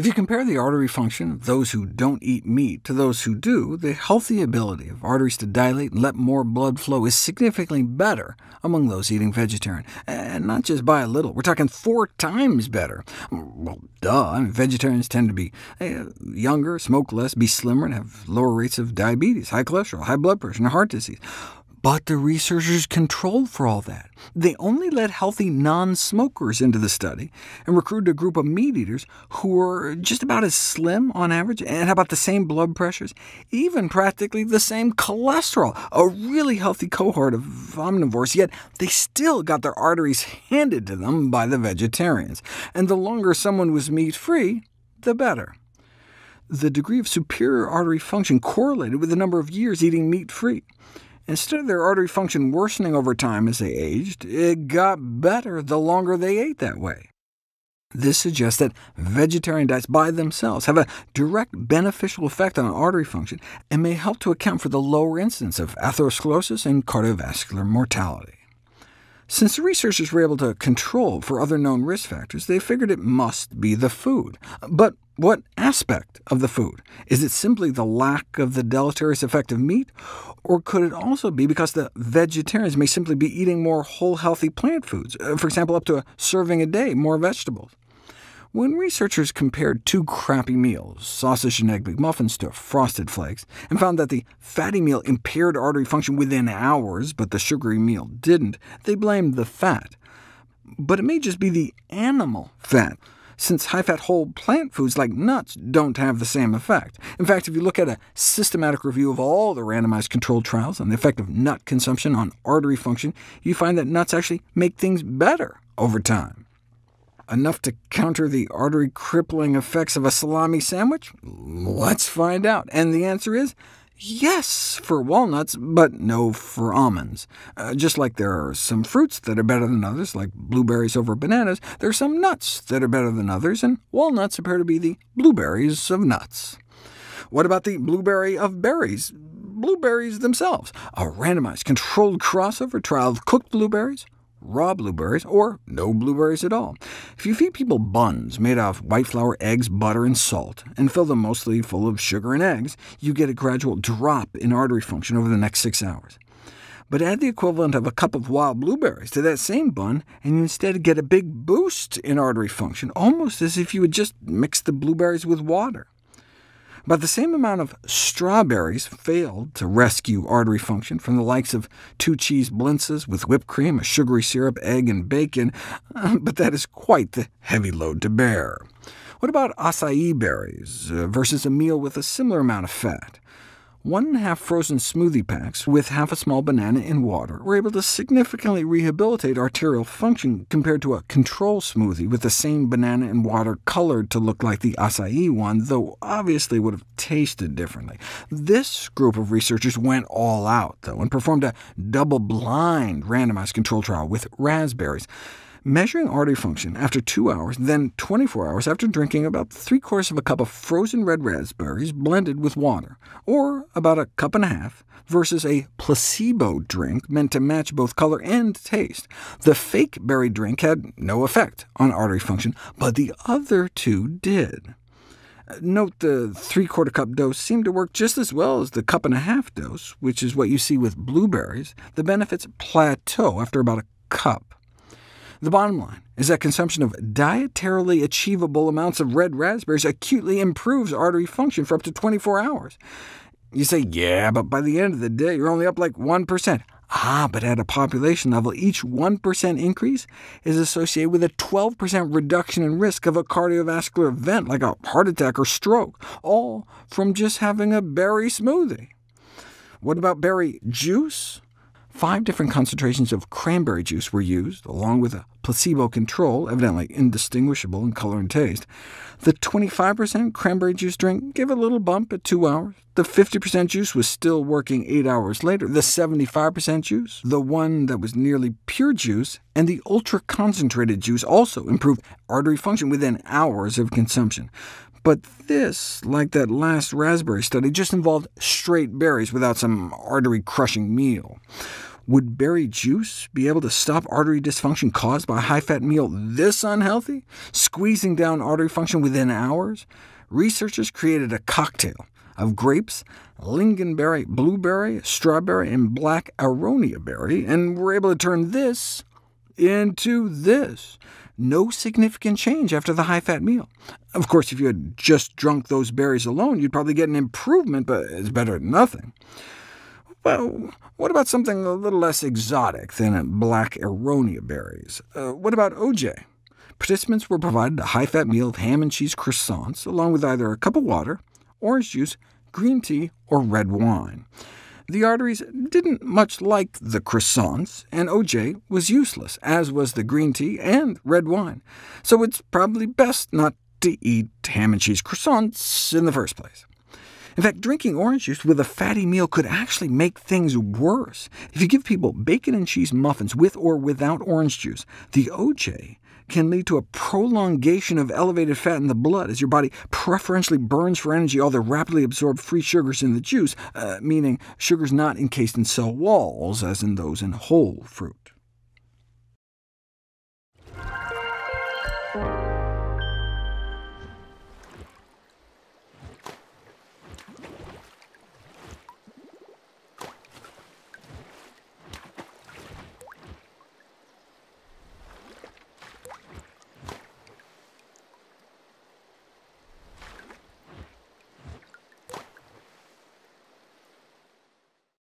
If you compare the artery function of those who don't eat meat to those who do, the healthy ability of arteries to dilate and let more blood flow is significantly better among those eating vegetarian, and not just by a little. We're talking 4 times better. Well, duh. Vegetarians tend to be younger, smoke less, be slimmer, and have lower rates of diabetes, high cholesterol, high blood pressure, and heart disease. But the researchers controlled for all that. They only let healthy non-smokers into the study, and recruited a group of meat-eaters who were just about as slim on average, and had about the same blood pressures, even practically the same cholesterol. A really healthy cohort of omnivores, yet they still got their arteries handed to them by the vegetarians. And the longer someone was meat-free, the better. The degree of superior artery function correlated with the number of years eating meat-free. Instead of their artery function worsening over time as they aged, it got better the longer they ate that way. This suggests that vegetarian diets by themselves have a direct beneficial effect on artery function, and may help to account for the lower incidence of atherosclerosis and cardiovascular mortality. Since the researchers were able to control for other known risk factors, they figured it must be the food. But what aspect of the food? Is it simply the lack of the deleterious effect of meat? Or could it also be because the vegetarians may simply be eating more whole, healthy plant foods, for example, up to a serving a day, more vegetables? When researchers compared 2 crappy meals, sausage and egg McMuffins, to Frosted Flakes, and found that the fatty meal impaired artery function within hours, but the sugary meal didn't, they blamed the fat. But it may just be the animal fat, since high-fat whole plant foods like nuts don't have the same effect. In fact, if you look at a systematic review of all the randomized controlled trials on the effect of nut consumption on artery function, you find that nuts actually make things better over time. Enough to counter the artery-crippling effects of a salami sandwich? Let's find out. And the answer is yes for walnuts, but no for almonds. Just like there are some fruits that are better than others, like blueberries over bananas, there are some nuts that are better than others, and walnuts appear to be the blueberries of nuts. What about the blueberry of berries? Blueberries themselves. A randomized controlled crossover trial of cooked blueberries, raw blueberries, or no blueberries at all. If you feed people buns made of white flour, eggs, butter, and salt, and fill them mostly full of sugar and eggs, you get a gradual drop in artery function over the next 6 hours. But add the equivalent of a cup of wild blueberries to that same bun, and you instead get a big boost in artery function, almost as if you had just mixed the blueberries with water. About the same amount of strawberries failed to rescue artery function from the likes of 2 cheese blintzes with whipped cream, a sugary syrup, egg, and bacon, but that is quite the heavy load to bear. What about acai berries versus a meal with a similar amount of fat? 1½ frozen smoothie packs with half a small banana in water were able to significantly rehabilitate arterial function compared to a control smoothie with the same banana and water colored to look like the acai one, though obviously would have tasted differently. This group of researchers went all out, though, and performed a double-blind randomized control trial with raspberries, measuring artery function after 2 hours, then 24 hours after drinking about 3/4 of a cup of frozen red raspberries blended with water, or about 1.5 cups, versus a placebo drink meant to match both color and taste. The fake berry drink had no effect on artery function, but the other 2 did. Note the 3/4 cup dose seemed to work just as well as the 1.5 cup dose, which is what you see with blueberries. The benefits plateau after about a cup. The bottom line is that consumption of dietarily achievable amounts of red raspberries acutely improves artery function for up to 24 hours. You say, yeah, but by the end of the day, you're only up like 1%. But at a population level, each 1% increase is associated with a 12% reduction in risk of a cardiovascular event, like a heart attack or stroke, all from just having a berry smoothie. What about berry juice? 5 different concentrations of cranberry juice were used, along with a placebo control, evidently indistinguishable in color and taste. The 25% cranberry juice drink gave a little bump at 2 hours. The 50% juice was still working 8 hours later. The 75% juice, the one that was nearly pure juice, and the ultra-concentrated juice also improved artery function within hours of consumption. But this, like that last raspberry study, just involved straight berries without some artery-crushing meal. Would berry juice be able to stop artery dysfunction caused by a high-fat meal this unhealthy, squeezing down artery function within hours? Researchers created a cocktail of grapes, lingonberry, blueberry, strawberry, and black aronia berry, and were able to turn this into this. No significant change after the high-fat meal. Of course, if you had just drunk those berries alone, you'd probably get an improvement, but it's better than nothing. Well, what about something a little less exotic than black aronia berries? What about OJ? Participants were provided a high-fat meal of ham and cheese croissants, along with either a cup of water, orange juice, green tea, or red wine. The arteries didn't much like the croissants, and OJ was useless, as was the green tea and red wine, so it's probably best not to eat ham and cheese croissants in the first place. In fact, drinking orange juice with a fatty meal could actually make things worse. If you give people bacon and cheese muffins with or without orange juice, the OJ can lead to a prolongation of elevated fat in the blood, as your body preferentially burns for energy all the rapidly absorbed free sugars in the juice, meaning sugars not encased in cell walls, as in those in whole fruit.